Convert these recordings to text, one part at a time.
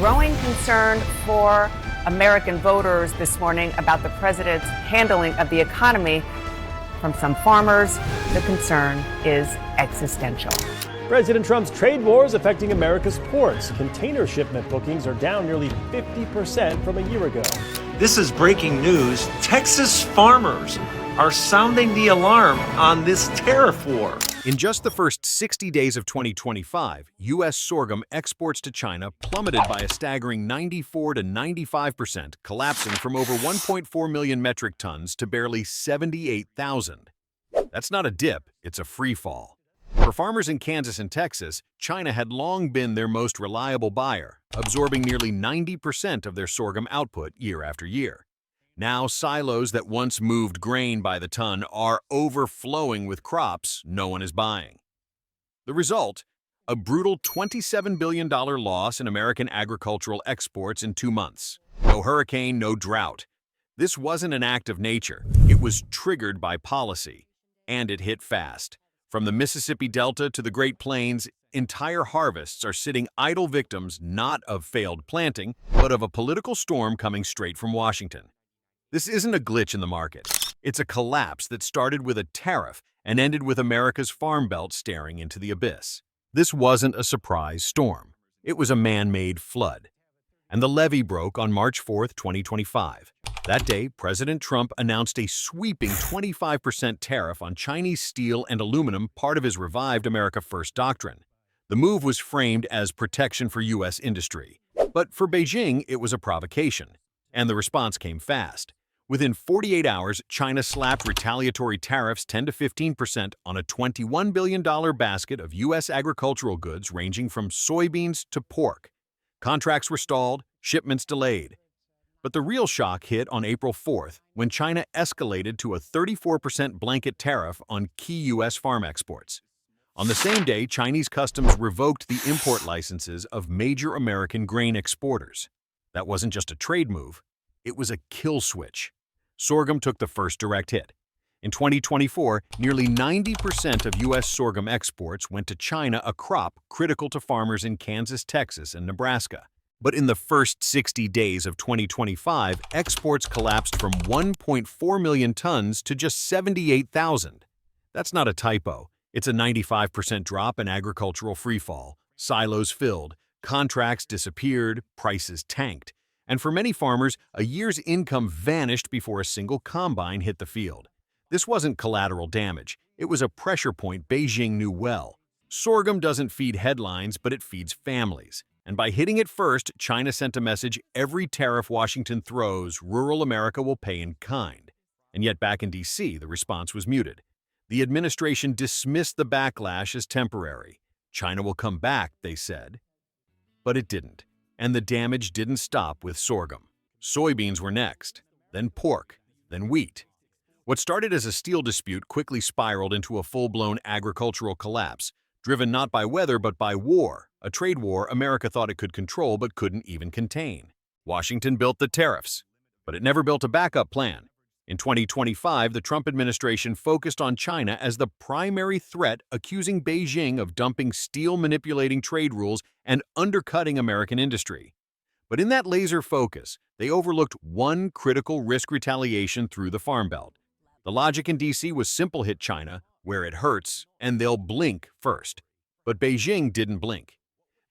growing concern for American voters this morning about the president's handling of the economy. From some farmers, the concern is existential. President Trump's trade wars affecting America's ports. Container shipment bookings are down nearly 50% from a year ago. This is breaking news. Texas farmers are sounding the alarm on this tariff war. In just the first 60 days of 2025, U.S. sorghum exports to China plummeted by a staggering 94 to 95%, collapsing from over 1.4 million metric tons to barely 78,000. That's not a dip, it's a free fall. For farmers in Kansas and Texas, China had long been their most reliable buyer, absorbing nearly 90% of their sorghum output year after year. Now, silos that once moved grain by the ton are overflowing with crops no one is buying. The result? A brutal $27 billion loss in American agricultural exports in 2 months. No hurricane, no drought. This wasn't an act of nature. It was triggered by policy. And it hit fast. From the Mississippi Delta to the Great Plains, entire harvests are sitting idle victims not of failed planting, but of a political storm coming straight from Washington. This isn't a glitch in the market. It's a collapse that started with a tariff and ended with America's farm belt staring into the abyss. This wasn't a surprise storm. It was a man-made flood. And the levee broke on March 4, 2025. That day, President Trump announced a sweeping 25% tariff on Chinese steel and aluminum, part of his revived America First doctrine. The move was framed as protection for U.S. industry. But for Beijing, it was a provocation. And the response came fast. Within 48 hours, China slapped retaliatory tariffs 10 to 15% on a $21 billion basket of U.S. agricultural goods ranging from soybeans to pork. Contracts were stalled, shipments delayed. But the real shock hit on April 4th when China escalated to a 34% blanket tariff on key U.S. farm exports. On the same day, Chinese customs revoked the import licenses of major American grain exporters. That wasn't just a trade move, it was a kill switch. Sorghum took the first direct hit. In 2024, nearly 90% of U.S. sorghum exports went to China, a crop critical to farmers in Kansas, Texas, and Nebraska. But in the first 60 days of 2025, exports collapsed from 1.4 million tons to just 78,000. That's not a typo. It's a 95% drop in agricultural freefall. Silos filled, contracts disappeared, prices tanked. And for many farmers, a year's income vanished before a single combine hit the field. This wasn't collateral damage. It was a pressure point Beijing knew well. Sorghum doesn't feed headlines, but it feeds families. And by hitting it first, China sent a message: every tariff Washington throws, rural America will pay in kind. And yet back in D.C., the response was muted. The administration dismissed the backlash as temporary. China will come back, they said. But it didn't. And the damage didn't stop with sorghum. Soybeans were next, then pork, then wheat. What started as a steel dispute quickly spiraled into a full-blown agricultural collapse, driven not by weather but by war, a trade war America thought it could control but couldn't even contain. Washington built the tariffs, but it never built a backup plan. In 2025, the Trump administration focused on China as the primary threat, accusing Beijing of dumping steel-manipulating trade rules and undercutting American industry. But in that laser focus, they overlooked one critical risk: retaliation through the Farm Belt. The logic in D.C. was simple: hit China where it hurts, and they'll blink first. But Beijing didn't blink.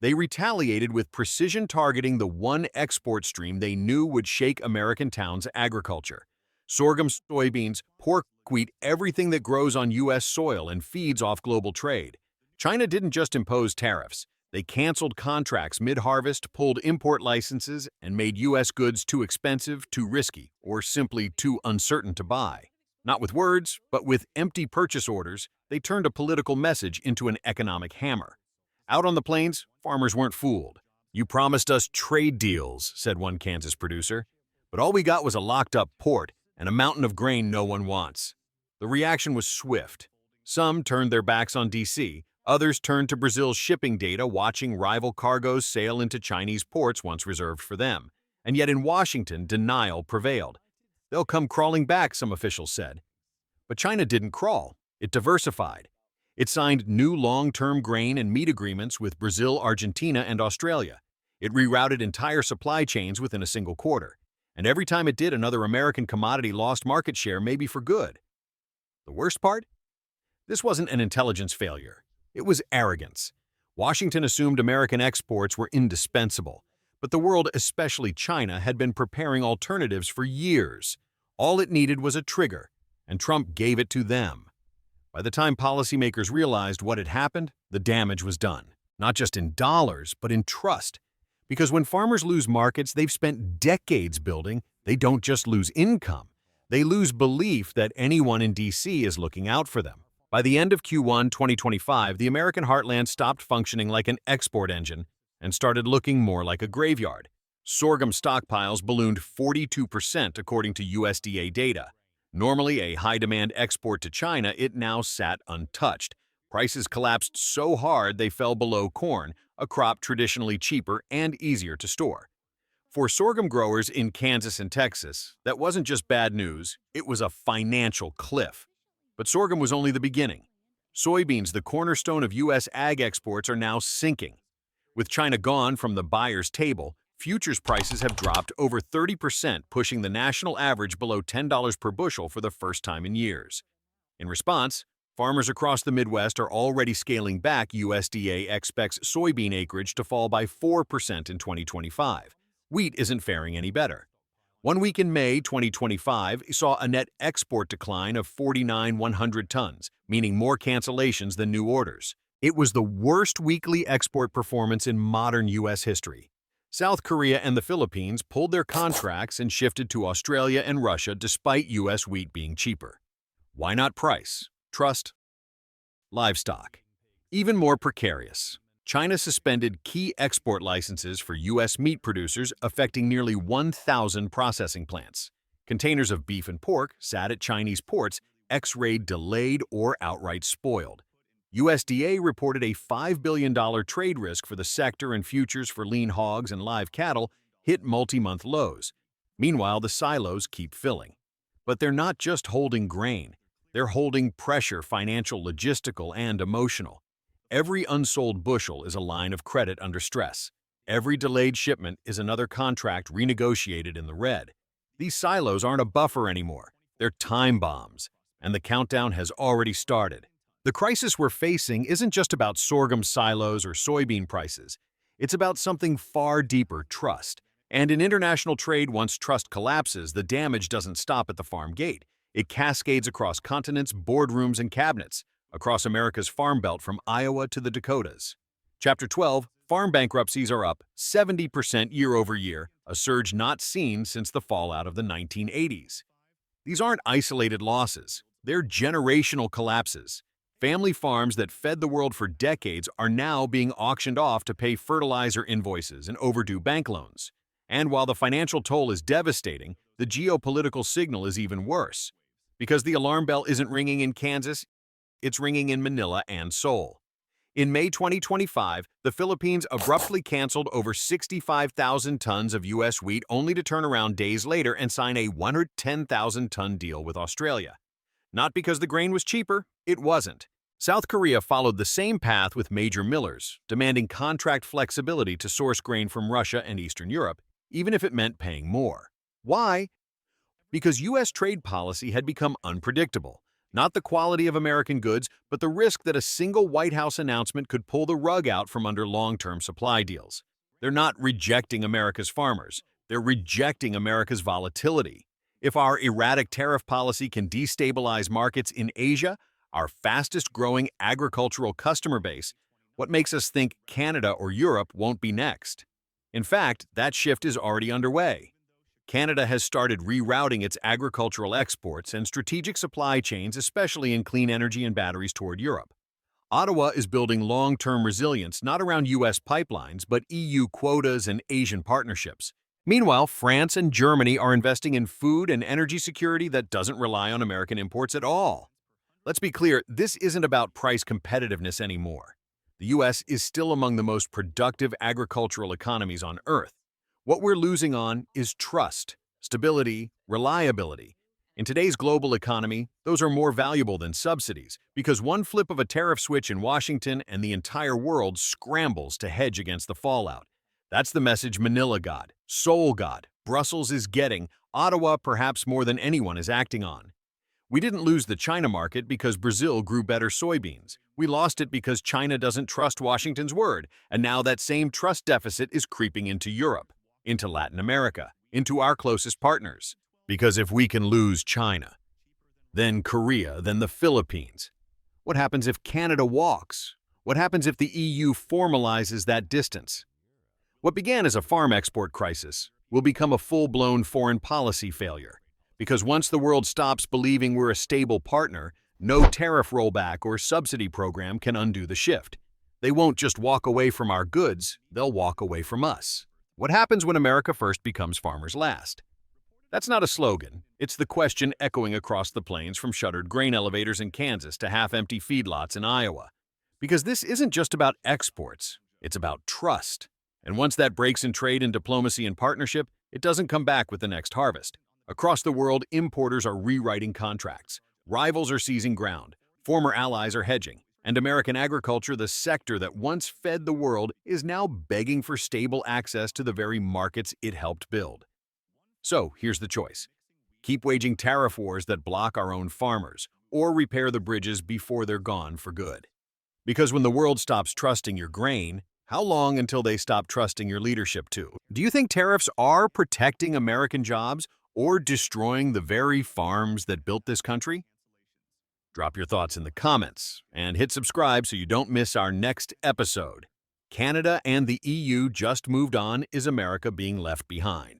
They retaliated with precision, targeting the one export stream they knew would shake American towns' agriculture. Sorghum, soybeans, pork, wheat, everything that grows on U.S. soil and feeds off global trade. China didn't just impose tariffs. They canceled contracts mid-harvest, pulled import licenses, and made U.S. goods too expensive, too risky, or simply too uncertain to buy. Not with words, but with empty purchase orders, they turned a political message into an economic hammer. Out on the plains, farmers weren't fooled. "You promised us trade deals," said one Kansas producer. "But all we got was a locked-up port and a mountain of grain no one wants." The reaction was swift. Some turned their backs on D.C., others turned to Brazil's shipping data, watching rival cargoes sail into Chinese ports once reserved for them. And yet in Washington, denial prevailed. "They'll come crawling back," some officials said. But China didn't crawl. It diversified. It signed new long-term grain and meat agreements with Brazil, Argentina, and Australia. It rerouted entire supply chains within a single quarter, and every time it did, another American commodity lost market share, maybe for good. The worst part? This wasn't an intelligence failure. It was arrogance. Washington assumed American exports were indispensable, but the world, especially China, had been preparing alternatives for years. All it needed was a trigger, and Trump gave it to them. By the time policymakers realized what had happened, the damage was done, not just in dollars, but in trust. Because when farmers lose markets they've spent decades building, they don't just lose income. They lose belief that anyone in D.C. is looking out for them. By the end of Q1 2025, the American heartland stopped functioning like an export engine and started looking more like a graveyard. Sorghum stockpiles ballooned 42% according to USDA data. Normally a high-demand export to China, it now sat untouched. Prices collapsed so hard they fell below corn, a crop traditionally cheaper and easier to store. For sorghum growers in Kansas and Texas, that wasn't just bad news, it was a financial cliff. But sorghum was only the beginning. Soybeans, the cornerstone of U.S. ag exports, are now sinking. With China gone from the buyer's table, futures prices have dropped over 30%, pushing the national average below $10 per bushel for the first time in years. In response, farmers across the Midwest are already scaling back. USDA expects soybean acreage to fall by 4% in 2025. Wheat isn't faring any better. 1 week in May 2025 saw a net export decline of 49,100 tons, meaning more cancellations than new orders. It was the worst weekly export performance in modern U.S. history. South Korea and the Philippines pulled their contracts and shifted to Australia and Russia despite U.S. wheat being cheaper. Why not price? Trust? Livestock. Even more precarious. China suspended key export licenses for U.S. meat producers, affecting nearly 1,000 processing plants. Containers of beef and pork sat at Chinese ports, X-rayed, delayed, or outright spoiled. USDA reported a $5 billion trade risk for the sector, and futures for lean hogs and live cattle hit multi-month lows. Meanwhile, the silos keep filling. But they're not just holding grain. They're holding pressure, financial, logistical, and emotional. Every unsold bushel is a line of credit under stress. Every delayed shipment is another contract renegotiated in the red. These silos aren't a buffer anymore. They're time bombs, and the countdown has already started. The crisis we're facing isn't just about sorghum silos or soybean prices. It's about something far deeper: trust. And in international trade, once trust collapses, the damage doesn't stop at the farm gate. It cascades across continents, boardrooms, and cabinets, across America's farm belt from Iowa to the Dakotas. Chapter 12, farm bankruptcies are up 70% year over year, a surge not seen since the fallout of the 1980s. These aren't isolated losses. They're generational collapses. Family farms that fed the world for decades are now being auctioned off to pay fertilizer invoices and overdue bank loans. And while the financial toll is devastating, the geopolitical signal is even worse. Because the alarm bell isn't ringing in Kansas, it's ringing in Manila and Seoul. In May 2025, the Philippines abruptly canceled over 65,000 tons of U.S. wheat, only to turn around days later and sign a 110,000-ton deal with Australia. Not because the grain was cheaper, it wasn't. South Korea followed the same path with major millers, demanding contract flexibility to source grain from Russia and Eastern Europe, even if it meant paying more. Why? Because U.S. trade policy had become unpredictable. Not the quality of American goods, but the risk that a single White House announcement could pull the rug out from under long-term supply deals. They're not rejecting America's farmers. They're rejecting America's volatility. If our erratic tariff policy can destabilize markets in Asia, our fastest-growing agricultural customer base, what makes us think Canada or Europe won't be next? In fact, that shift is already underway. Canada has started rerouting its agricultural exports and strategic supply chains, especially in clean energy and batteries, toward Europe. Ottawa is building long-term resilience not around U.S. pipelines, but EU quotas and Asian partnerships. Meanwhile, France and Germany are investing in food and energy security that doesn't rely on American imports at all. Let's be clear, this isn't about price competitiveness anymore. The U.S. is still among the most productive agricultural economies on Earth. What we're losing on is trust, stability, reliability. In today's global economy, those are more valuable than subsidies, because one flip of a tariff switch in Washington and the entire world scrambles to hedge against the fallout. That's the message Manila got, Seoul got, Brussels is getting, Ottawa perhaps more than anyone is acting on. We didn't lose the China market because Brazil grew better soybeans. We lost it because China doesn't trust Washington's word, and now that same trust deficit is creeping into Europe, into Latin America, into our closest partners. Because if we can lose China, then Korea, then the Philippines, what happens if Canada walks? What happens if the EU formalizes that distance? What began as a farm export crisis will become a full-blown foreign policy failure. Because once the world stops believing we're a stable partner, no tariff rollback or subsidy program can undo the shift. They won't just walk away from our goods, they'll walk away from us. What happens when America first becomes farmers last? That's not a slogan. It's the question echoing across the plains from shuttered grain elevators in Kansas to half-empty feedlots in Iowa. Because this isn't just about exports, it's about trust. And once that breaks in trade and diplomacy and partnership, it doesn't come back with the next harvest. Across the world, importers are rewriting contracts. Rivals are seizing ground. Former allies are hedging. And American agriculture, the sector that once fed the world, is now begging for stable access to the very markets it helped build. So, here's the choice. Keep waging tariff wars that block our own farmers, or repair the bridges before they're gone for good. Because when the world stops trusting your grain, how long until they stop trusting your leadership too? Do you think tariffs are protecting American jobs or destroying the very farms that built this country? Drop your thoughts in the comments and hit subscribe so you don't miss our next episode. Canada and the EU just moved on. Is America being left behind?